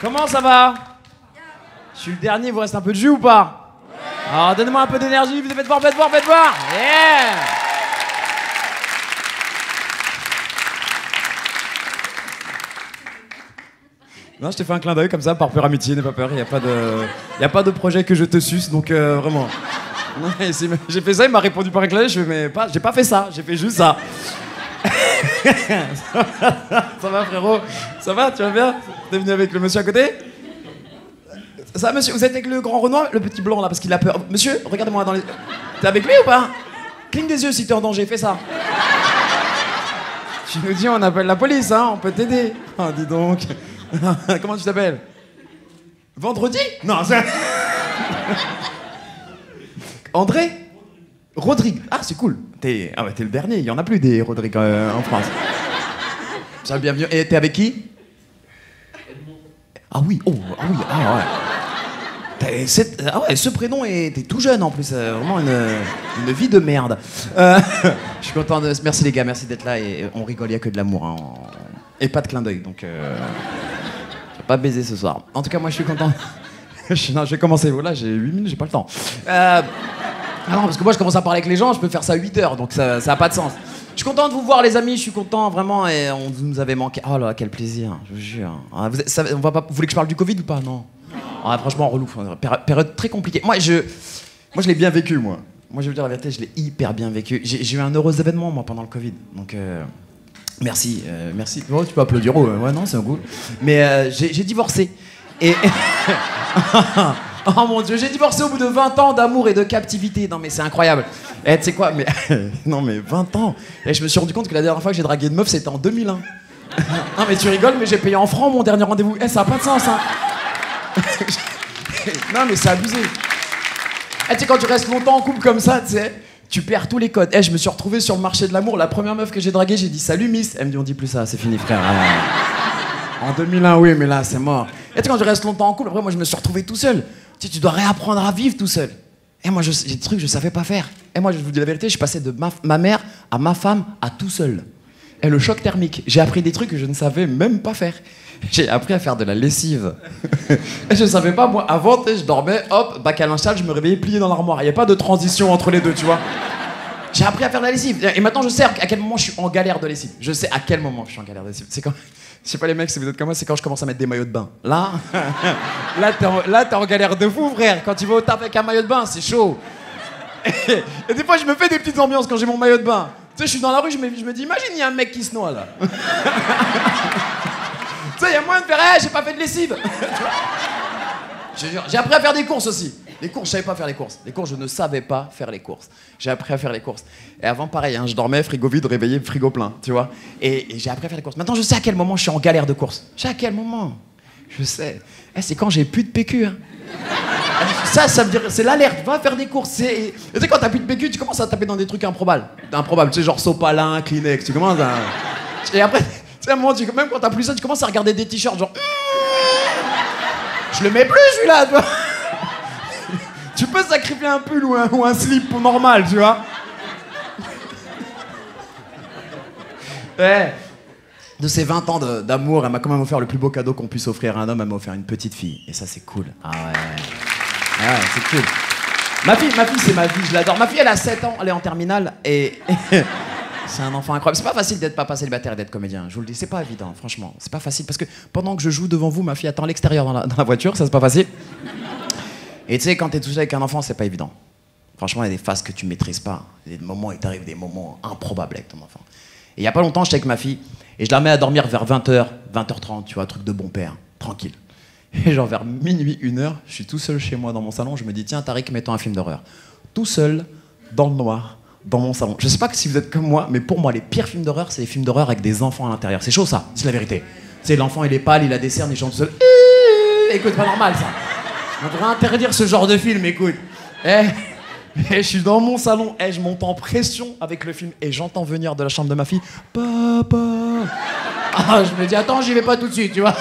Comment ça va? Je suis le dernier, vous reste un peu de jus ou pas? Alors donnez-moi un peu d'énergie, faites voir, faites voir, faites voir. Yeah. Non, je t'ai fait un clin d'œil comme ça, par pure amitié, n'aie pas peur, il n'y a pas de projet que je te suce, donc vraiment. J'ai fait ça, il m'a répondu par un clin d'œil, je fais mais pas, j'ai pas fait ça, j'ai fait juste ça. Ça va frérot? Ça va, tu vas bien? T'es venu avec le monsieur à côté? Ça va monsieur, vous êtes avec le grand Renoir, le petit blanc là, parce qu'il a peur. Monsieur, regardez-moi dans les... T'es avec lui ou pas? Cligne des yeux si t'es en danger, fais ça. Tu nous dis on appelle la police, hein, on peut t'aider. Ah, dis donc. Comment tu t'appelles? Vendredi? Non, c'est... André? Rodrigue. Ah, c'est cool. T'es le dernier, il y en a plus des Rodrigue en France. Ça, bienvenue. Et t'es avec qui? Ah oui, oh, ah oui, ah ouais. Ah ouais, ce prénom t'es tout jeune en plus, vraiment une vie de merde. Je suis content de... Merci les gars, merci d'être là et on rigole, il n'y a que de l'amour. Hein. Et pas de clin d'œil, donc... Je vais pas baiser ce soir. En tout cas, moi je suis content. Non, je vais commencer, voilà, j'ai 8 minutes, j'ai pas le temps. Non, parce que moi je commence à parler avec les gens, je peux faire ça 8 heures, donc ça a pas de sens. Je suis content de vous voir les amis, je suis content vraiment, et on nous avait manqué. Oh là, quel plaisir, je vous jure. Vous voulez que je parle du Covid ou pas? Non. Ah, franchement, relou, période très compliquée. Moi je l'ai bien vécu, moi. Moi je veux dire la vérité, je l'ai hyper bien vécu. J'ai eu un heureux événement, moi, pendant le Covid, donc... Merci, merci. Oh, tu peux applaudir, ouais, non, c'est un goût. Mais j'ai divorcé. Et... Oh mon Dieu, j'ai divorcé au bout de 20 ans d'amour et de captivité. Non mais c'est incroyable. Tu sais quoi, mais... non mais 20 ans. Et je me suis rendu compte que la dernière fois que j'ai dragué une meuf, c'était en 2001. Non mais tu rigoles, mais j'ai payé en francs mon dernier rendez-vous. Ça a pas de sens, hein. Non mais c'est abusé. Tu sais, quand tu restes longtemps en couple comme ça, tu sais... Tu perds tous les codes. Je me suis retrouvé sur le marché de l'amour. La première meuf que j'ai draguée, j'ai dit salut Miss. Elle me dit on dit plus ça, c'est fini frère. En 2001, oui, mais là c'est mort. Tu sais, quand tu restes longtemps en couple, après moi je me suis retrouvé tout seul. Tu dois réapprendre à vivre tout seul. Et moi j'ai des trucs que je savais pas faire. Et moi je vous dis la vérité, je suis passé de ma mère à ma femme à tout seul. Et le choc thermique. J'ai appris des trucs que je ne savais même pas faire. J'ai appris à faire de la lessive. Et je savais pas, moi, avant, je dormais, hop, bac à linge sale, je me réveillais plié dans l'armoire. Il n'y a pas de transition entre les deux, tu vois. J'ai appris à faire de la lessive. Et maintenant, je sais à quel moment je suis en galère de lessive. Je sais à quel moment je suis en galère de lessive. C'est quand... Je sais pas les mecs, si vous êtes comme moi, c'est quand je commence à mettre des maillots de bain. Là, t'es en galère de fou, frère. Quand tu vas au taf avec un maillot de bain, c'est chaud. Et des fois, je me fais des petites ambiances quand j'ai mon maillot de bain. Tu sais, je suis dans la rue, je me dis, imagine, il y a un mec qui se noie, là. Tu sais, il y a moyen de faire, j'ai pas fait de lessive. J'ai appris à faire des courses aussi. Les courses, je savais pas faire les courses. Les courses, je ne savais pas faire les courses. J'ai appris à faire les courses. Et avant, pareil, hein, je dormais, frigo vide, réveillé, frigo plein, tu vois. Et j'ai appris à faire les courses. Maintenant, je sais à quel moment je suis en galère de courses. Je sais à quel moment. Je sais. C'est quand j'ai plus de PQ. Hein. Ça veut dire, c'est l'alerte. Va faire des courses. Et tu sais, quand t'as plus de PQ, tu commences à taper dans des trucs improbables. Improbables, tu sais, genre Sopalin, Kleenex. Tu commences à... Et après... À un moment, même quand t'as plus ça, tu commences à regarder des t-shirts genre... Je le mets plus celui-là, tu vois. Tu peux sacrifier un pull ou un slip pour normal, tu vois. De ces 20 ans d'amour, elle m'a quand même offert le plus beau cadeau qu'on puisse offrir à un homme, elle m'a offert une petite fille. Et ça, c'est cool. Ah ouais, c'est cool. Ma fille, c'est ma vie, je l'adore. Ma fille, elle a 7 ans, elle est en terminale et... C'est un enfant incroyable. C'est pas facile d'être papa célibataire et d'être comédien, je vous le dis. C'est pas évident, franchement. C'est pas facile parce que pendant que je joue devant vous, ma fille attend à l'extérieur dans la voiture, ça c'est pas facile. Et tu sais, quand t'es tout seul avec un enfant, c'est pas évident. Franchement, il y a des phases que tu maîtrises pas. Il y a des moments, il t'arrive des moments improbables avec ton enfant. Et il y a pas longtemps, j'étais avec ma fille et je la mets à dormir vers 20h, 20h30, tu vois, truc de bon père, tranquille. Et genre vers minuit, 1h, je suis tout seul chez moi dans mon salon, je me dis, tiens, Tariq, mets-toi un film d'horreur. Tout seul, dans le noir. Dans mon salon. Je sais pas si vous êtes comme moi, mais pour moi, les pires films d'horreur, c'est les films d'horreur avec des enfants à l'intérieur. C'est chaud, ça, c'est la vérité. Tu sais, l'enfant, il est pâle, il a des cernes, il chante tout seul. Écoute, pas normal, ça. On devrait interdire ce genre de film, écoute. Je suis dans mon salon, je monte en pression avec le film, et j'entends venir de la chambre de ma fille, papa. Ah, je me dis, attends, j'y vais pas tout de suite, tu vois.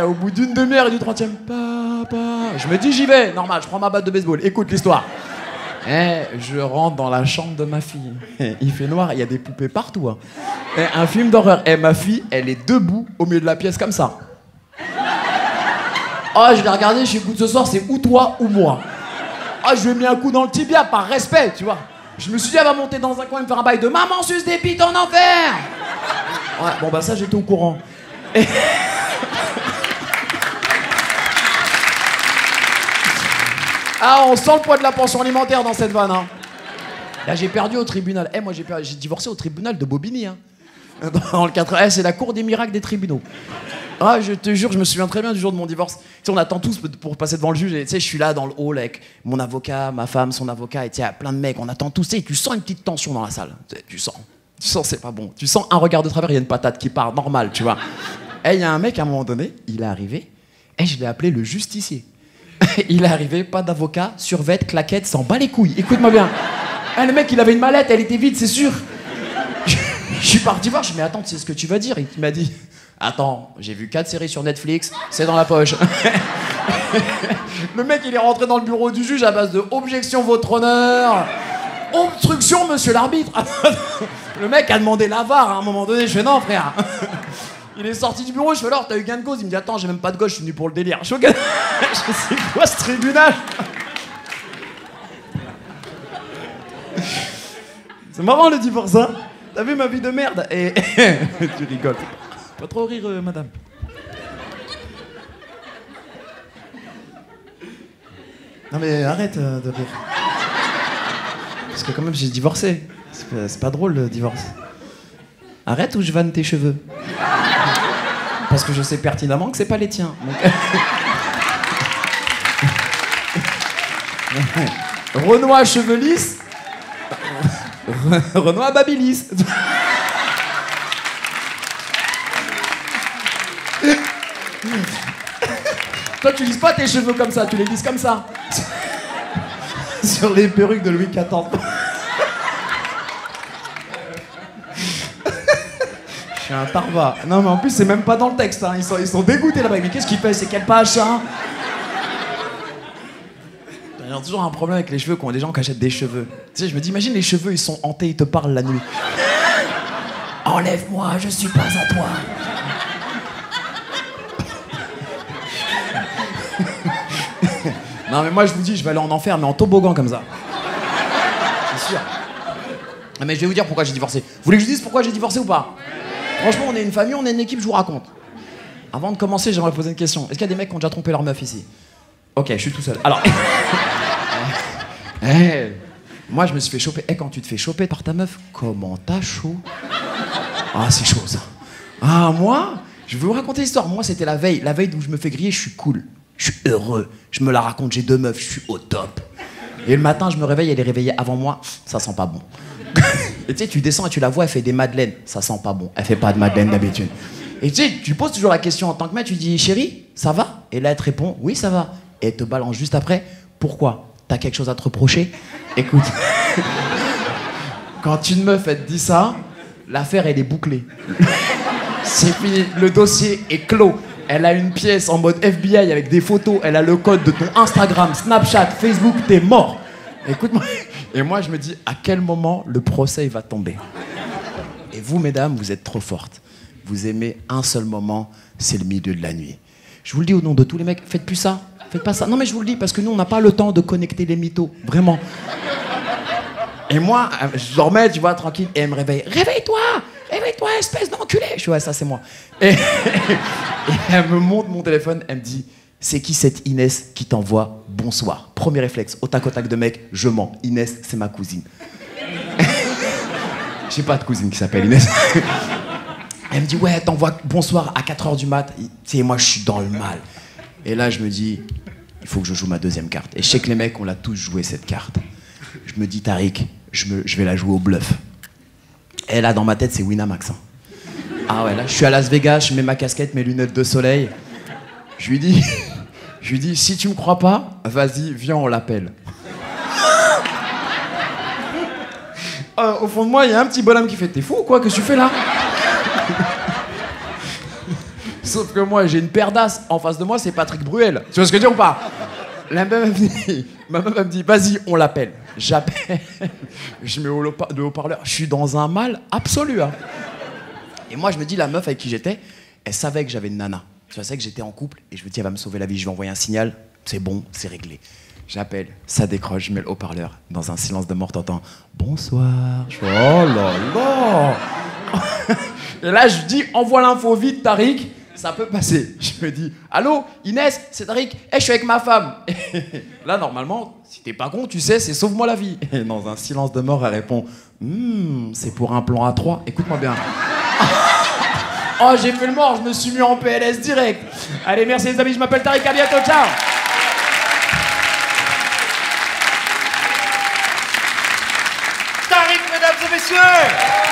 Au bout d'une demi-heure et du 30e, papa. Je me dis, j'y vais. Normal, je prends ma batte de baseball. Écoute l'histoire. Je rentre dans la chambre de ma fille. Il fait noir, il y a des poupées partout. Hein. Un film d'horreur. Ma fille, elle est debout au milieu de la pièce comme ça. Ah, je l'ai regardé, je suis écoute, ce soir, c'est ou toi ou moi. Ah, je lui ai mis un coup dans le tibia par respect, tu vois. Je me suis dit, elle va monter dans un coin et me faire un bail de maman suce des bites en enfer. Ouais, bon, bah ça, j'étais au courant. Et... Ah, on sent le poids de la pension alimentaire dans cette vanne, hein. Là, j'ai perdu au tribunal. Eh, moi, j'ai divorcé au tribunal de Bobigny, hein. Dans le 4... Eh, c'est la cour des miracles des tribunaux. Ah, je te jure, je me souviens très bien du jour de mon divorce. Tu sais, on attend tous pour passer devant le juge. Et tu sais, je suis là dans le hall avec mon avocat, ma femme, son avocat, et tu sais, plein de mecs. On attend tous, et tu sens une petite tension dans la salle. Tu sens, c'est pas bon. Tu sens un regard de travers, il y a une patate qui part, normal, tu vois. Et il y a un mec, à un moment donné, il est arrivé, et je l'ai appelé le justicier. Il est arrivé, pas d'avocat, survêt, claquette, s'en bat les couilles. Écoute-moi bien. Eh, le mec, il avait une mallette, elle était vide, c'est sûr. Je suis parti voir, je lui ai dit, mais attends, tu sais ce que tu vas dire? Il m'a dit, attends, j'ai vu 4 séries sur Netflix, c'est dans la poche. Le mec, il est rentré dans le bureau du juge à base de objection, votre honneur. Obstruction, monsieur l'arbitre. Le mec a demandé la VAR à un moment donné, je fais non, frère. Il est sorti du bureau, je fais alors, t'as eu gain de cause? Il me dit, attends, j'ai même pas de gauche, je suis venu pour le délire. Je sais c'est quoi ce tribunal? C'est marrant le divorce, hein? T'as vu ma vie de merde? Et tu rigoles. Pas trop rire, madame. Non mais arrête de rire. Parce que quand même j'ai divorcé. C'est pas drôle le divorce. Arrête ou je vanne tes cheveux. Parce que je sais pertinemment que c'est pas les tiens. Donc... Renoir à cheveux lisses. Renoir à babilis. Toi, tu lisses pas tes cheveux comme ça, tu les lisses comme ça. Sur les perruques de Louis XIV. Je suis un tarva. Non, mais en plus, c'est même pas dans le texte. Hein. Ils sont dégoûtés là-bas. Mais qu'est-ce qu'il fait? C'est quelle page, ça? J'ai toujours un problème avec les cheveux quand les gens qui achètent des cheveux. Tu sais, je me dis, imagine les cheveux, ils sont hantés, ils te parlent la nuit. Enlève-moi, je suis pas à toi. Non mais moi je vous dis, je vais aller en enfer, mais en toboggan comme ça. C'est sûr. Mais je vais vous dire pourquoi j'ai divorcé. Vous voulez que je dise pourquoi j'ai divorcé ou pas? Franchement, on est une famille, on est une équipe, je vous raconte. Avant de commencer, j'aimerais poser une question. Est-ce qu'il y a des mecs qui ont déjà trompé leur meuf ici? Ok, je suis tout seul. Alors... moi je me suis fait choper. Quand tu te fais choper par ta meuf, comment t'as chaud? Ah, c'est chaud ça. Ah, moi, je vais vous raconter l'histoire. Moi, c'était la veille où je me fais griller, je suis cool. Je suis heureux, je me la raconte, j'ai 2 meufs, je suis au top. Et le matin, je me réveille, elle est réveillée avant moi, ça sent pas bon. Et tu sais, tu descends et tu la vois, elle fait des madeleines, ça sent pas bon. Elle fait pas de madeleine d'habitude. Et tu sais, tu poses toujours la question en tant que mec, tu dis, chérie, ça va? Et là, elle te répond, oui, ça va. Et elle te balance juste après, pourquoi? T'as quelque chose à te reprocher? Écoute, quand une meuf, elle te dit ça, l'affaire, elle est bouclée. C'est fini, le dossier est clos. Elle a une pièce en mode FBI avec des photos, elle a le code de ton Instagram, Snapchat, Facebook, t'es mort. Écoute-moi. Et moi, je me dis, à quel moment le procès va tomber? Et vous, mesdames, vous êtes trop fortes. Vous aimez un seul moment, c'est le milieu de la nuit. Je vous le dis au nom de tous les mecs, faites plus ça, faites pas ça. Non mais je vous le dis, parce que nous, on n'a pas le temps de connecter les mythos, vraiment. Et moi, je dormais, tu vois, tranquille, et elle me réveille. Réveille-toi! Réveille-toi, espèce d'enculé! Je suis ouais, ça c'est moi. Et elle me montre mon téléphone, elle me dit, c'est qui cette Inès qui t'envoie bonsoir? Premier réflexe, au tac de mec, je mens. Inès, c'est ma cousine. J'ai pas de cousine qui s'appelle Inès. Elle me dit, ouais, t'envoies bonsoir à 4h du mat. Tu sais, moi, je suis dans le mal. Et là, je me dis, il faut que je joue ma deuxième carte. Et je sais que les mecs, on l'a tous joué, cette carte. Je me dis, Tariq, je vais la jouer au bluff. Et là, dans ma tête, c'est Winamax. Hein. Ah ouais, là, je suis à Las Vegas, je mets ma casquette, mes lunettes de soleil. Je lui dis, si tu me crois pas, vas-y, viens, on l'appelle. Au fond de moi, il y a un petit bonhomme qui fait, t'es fou ou quoi? Qu'est-ce que tu fais là? Sauf que moi, j'ai une paire d'as. En face de moi, c'est Patrick Bruel. Tu vois ce que je veux dire ou pas? Ma meuf me dit, vas-y, on l'appelle. J'appelle. Je mets le haut-parleur. Je suis dans un mal absolu. Hein. Et moi, je me dis, la meuf avec qui j'étais, elle savait que j'avais une nana. Tu sais que j'étais en couple et je me dis, elle va me sauver la vie, je vais envoyer un signal, c'est bon, c'est réglé. J'appelle, ça décroche, je mets le haut-parleur. Dans un silence de mort, t'entends « Bonsoir ». Je fais « Oh là là ». Et là, je dis « Envoie l'info vite, Tariq, ça peut passer ». Je me dis « Allô, Inès, c'est Tariq, je suis avec ma femme ». Là, normalement, si t'es pas con, tu sais, c'est « Sauve-moi la vie ». Et dans un silence de mort, elle répond « c'est pour un plan A3, écoute-moi bien ». Oh, j'ai fait le mort, je me suis mis en PLS direct. Allez, merci les amis, je m'appelle Tariq, à bientôt, ciao. Tariq, mesdames et messieurs.